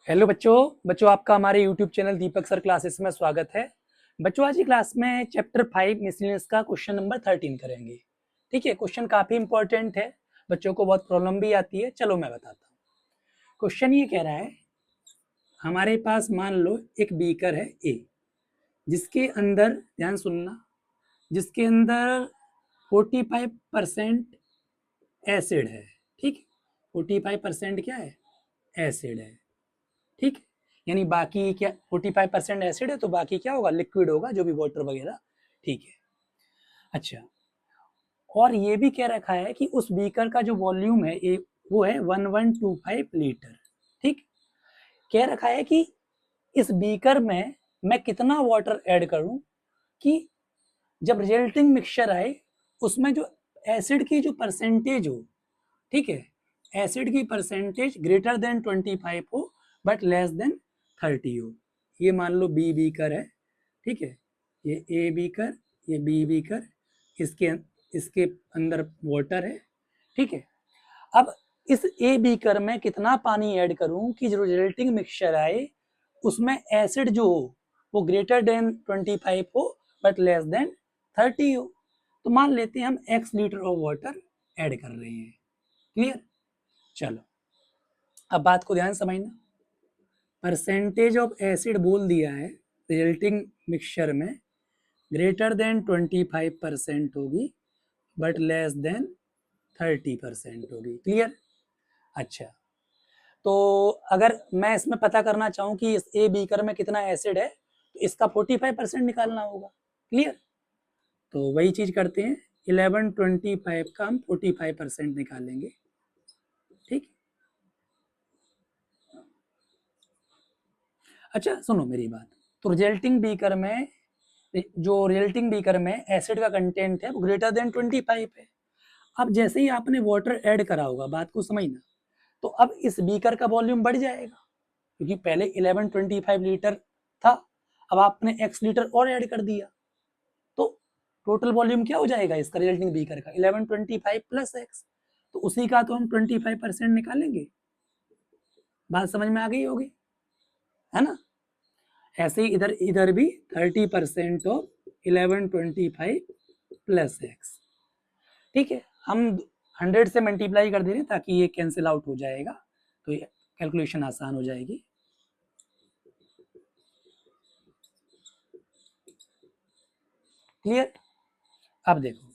Hello बच्चों। आपका हमारे यूट्यूब चैनल दीपक सर क्लासेस में स्वागत है। बच्चों, आज की क्लास में चैप्टर 5 मिसलेनियस का क्वेश्चन नंबर 13 करेंगे। ठीक है, क्वेश्चन काफी इंपॉर्टेंट है, बच्चों को बहुत प्रॉब्लम भी आती है। चलो मैं बताता हूँ। क्वेश्चन ये कह रहा है, हमारे पास मान लो एक बीकर है ए, जिसके अंदर, ध्यान सुनना, जिसके अंदर 45% एसिड है। ठीक, 45% क्या है? एसिड है। ठीक, यानी बाकी क्या, 45% एसिड है तो बाकी क्या होगा? लिक्विड होगा, जो भी वाटर वगैरह। ठीक है, अच्छा। और ये भी कह रखा है कि उस बीकर का जो वॉल्यूम है ये, वो है 1125 लीटर। ठीक, कह रखा है कि इस बीकर में मैं कितना वाटर ऐड करूं कि जब रिजल्टिंग मिक्सचर आए उसमें जो एसिड की जो परसेंटेज हो, ठीक है, एसिड की परसेंटेज ग्रेटर देन 25 हो बट लेस देन 30 हो। ये मान लो बी बीकर है, ठीक है, ये ए बीकर, ये बी बीकर, इसके इसके अंदर वाटर है। ठीक है, अब इस ए बीकर में कितना पानी ऐड करूं कि जो रिजल्टिंग मिक्सचर आए उसमें एसिड जो हो वो ग्रेटर देन 25 हो बट लेस देन 30 हो। तो मान लेते हैं हम x litre of water add कर रहे हैं। क्लियर? चलो, अब बात को ध्यान समझना। परसेंटेज ऑफ एसिड बोल दिया है रिजल्टिंग मिक्सचर में, ग्रेटर देन 25% होगी बट लेस देन 30% होगी। क्लियर? अच्छा, तो अगर मैं इसमें पता करना चाहूँ कि इस ए बीकर में कितना एसिड है तो इसका 45% निकालना होगा। क्लियर? तो वही चीज करते हैं, 1125 का हम 45% निकालेंगे। ठीक, अच्छा सुनो मेरी बात। तो रिजल्टिंग बीकर में, जो रिजल्टिंग बीकर में एसिड का कंटेंट है वो ग्रेटर देन 25 है। अब जैसे ही आपने वाटर ऐड करा होगा, बात को समझना, तो अब इस बीकर का वॉल्यूम बढ़ जाएगा, क्योंकि पहले 1125 लीटर था, अब आपने x लीटर और ऐड कर दिया, तो टोटल वॉल्यूम क्या हो जाएगा इसका, रिजल्टिंग बीकर का 1125 प्लस x। तो उसी का तो हम 25% निकालेंगे। बात समझ में आ गई होगी, है ना? ऐसे ही इधर इधर भी 30% ऑफ 1125 प्लस एक्स। ठीक है, हम 100 से मल्टीप्लाई कर दे रहे हैं ताकि ये कैंसिल आउट हो जाएगा, तो ये कैलकुलेशन आसान हो जाएगी। क्लियर? अब देखो,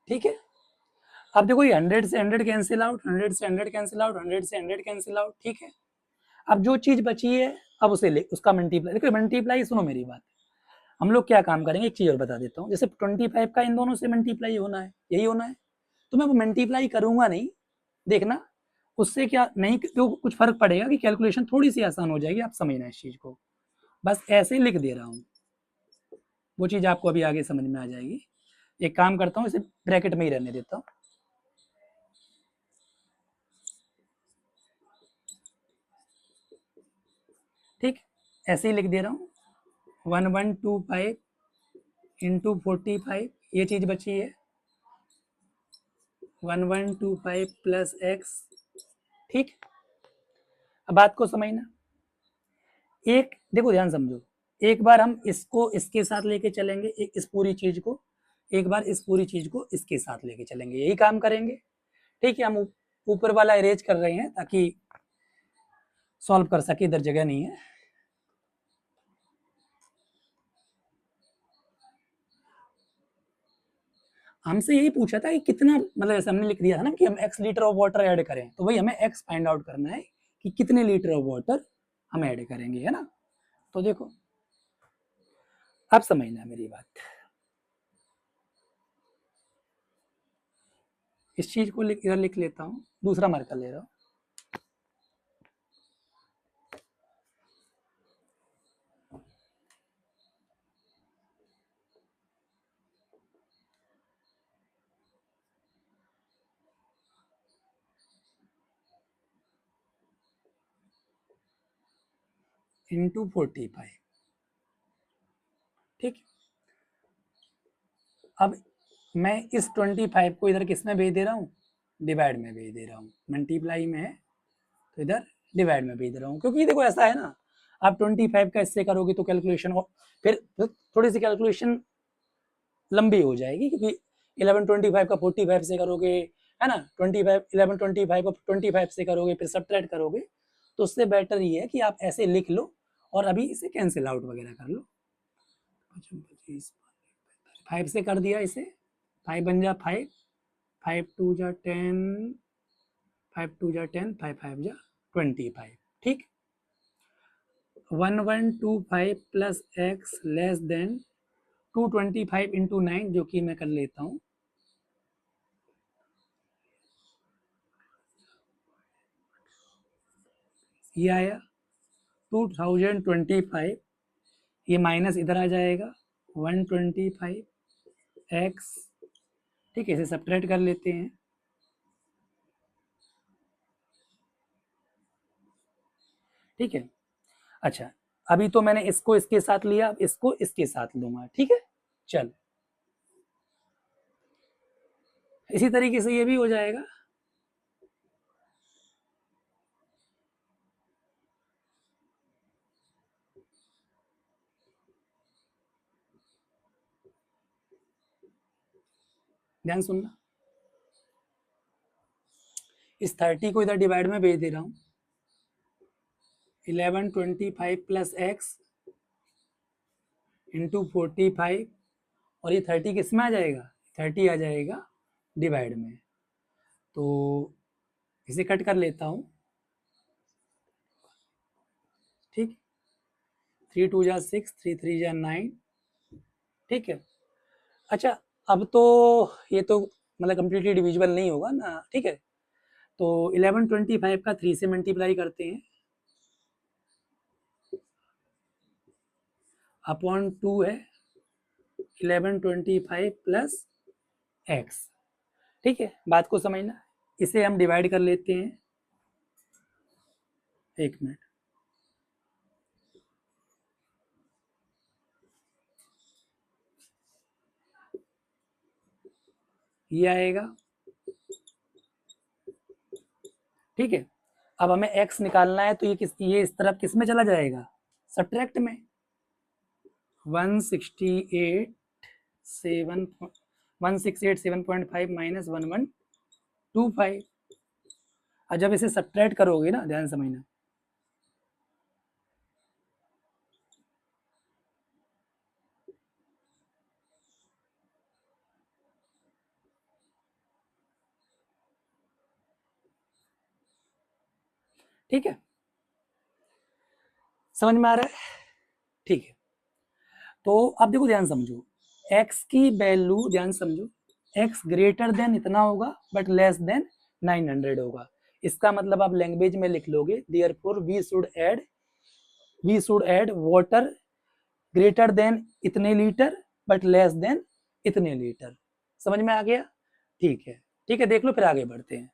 ठीक है, अब देखो ये 100 से 100 कैंसिल आउट, 100 से 100 कैंसिल आउट, 100 से 100 कैंसिल आउट। ठीक है, अब जो चीज बची है अब उसे ले, उसका मल्टीप्लाई। देखो मल्टीप्लाई, सुनो मेरी बात, हम लोग क्या काम करेंगे, एक चीज और बता देता हूँ। जैसे 25 का इन दोनों से मल्टीप्लाई होना है, यही होना है, तो मैं वो मल्टीप्लाई करूंगा नहीं, देखना। उससे क्या नहीं तो कुछ फर्क पड़ेगा कि कैलकुलेशन थोड़ी सी आसान हो जाएगी, आप समझना इस चीज को। बस ऐसे ही लिख दे रहा हूँ, वो चीज आपको अभी आगे समझ में आ जाएगी। एक काम करता हूँ, इसे ब्रैकेट में ही रहने देता हूँ। ठीक, ऐसे ही लिख दे रहा हूँ, 1125 इंटू 45, ये चीज बची है 1125 प्लस एक्स। ठीक, अब बात को समझना। एक देखो, ध्यान समझो, एक बार हम इसको इसके साथ लेके चलेंगे, इस पूरी चीज को, एक बार इस पूरी चीज को इसके साथ लेके चलेंगे, यही काम करेंगे। ठीक है, हम ऊपर वाला अरेंज कर रहे हैं ताकि सॉल्व कर सके, इधर जगह नहीं है। हमसे यही पूछा था कि कितना, मतलब ऐसे हमने लिख दिया था ना कि हम x litre of water add करें, तो वही हमें x फाइंड आउट करना है कि कितने लीटर ऑफ वाटर हम ऐड करेंगे, है ना? तो देखो, अब समझना मेरी बात। इस चीज को इधर लिख लेता हूँ, दूसरा मार्कर ले रहा हूँ। इंटू 45, ठीक। अब मैं इस 25 को इधर किस में भेज दे रहा हूँ, डिवाइड में भेज दे रहा हूँ, मल्टीप्लाई में है तो इधर डिवाइड में भेज रहा हूँ, क्योंकि देखो ऐसा है ना, आप 25 का इससे करोगे तो कैलकुलेशन हो, फिर थोड़ी सी कैलकुलेशन लंबी हो जाएगी, क्योंकि 1125 का 45 से करोगे, है ना, 1125 को 25 से करोगे, फिर सब्ट्रैक्ट करोगे, तो उससे बेटर ये है कि आप ऐसे लिख लो और अभी इसे कैंसिल आउट वगैरह कर लो। 5 से कर दिया इसे, 5 बन जा 5, 5 2 जा 10, 5 2 जा 10, 5 5 जा 25, ठीक। 1125 plus x less than 225 into 9, जो कि मैं कर लेता हूँ, ये आया 2025, ये माइनस इधर आ जाएगा 125 एक्स, ठीक है, इसे सब्ट्रैक्ट कर लेते हैं, ठीक है। अच्छा, अभी तो मैंने इसको इसके साथ लिया, इसको इसके साथ लूंगा, ठीक है। चल, इसी तरीके से ये भी हो जाएगा, ध्यान सुनना, इस 30 को इधर डिवाइड में भेज दे रहा हूँ, 1125 प्लस एक्स इंटू 45, और ये 30 किस में आ जाएगा, 30 आ जाएगा डिवाइड में, तो इसे कट कर लेता हूँ, ठीक, 3 2 जा 6, 3 3 जा 9, ठीक है। अच्छा, अब तो ये तो मतलब कम्प्लीटली डिविजिबल नहीं होगा ना, ठीक है, तो 1125 का 3 से मल्टीप्लाई करते हैं, अपॉन 2 है 1125 प्लस एक्स, ठीक है, बात को समझना, इसे हम डिवाइड कर लेते हैं, एक मिनट, ये आएगा, ठीक है। अब हमें x निकालना है, तो ये इस तरफ किस में चला जाएगा, सब्ट्रैक्ट में, 168 7 1687.5 माइनस 1125, और जब इसे सब्ट्रैक्ट करोगे ना, ध्यान समझना, ठीक है, समझ में आ रहा है, ठीक है। तो अब देखो, ध्यान समझो, x की वैल्यू, ध्यान समझो, x ग्रेटर देन इतना होगा बट लेस देन 900 होगा, इसका मतलब आप लैंग्वेज में लिख लोगे, therefore we should add water greater than इतने लीटर बट लेस देन इतने लीटर, समझ में आ गया, ठीक है, ठीक है, देख लो, फिर आगे बढ़ते हैं।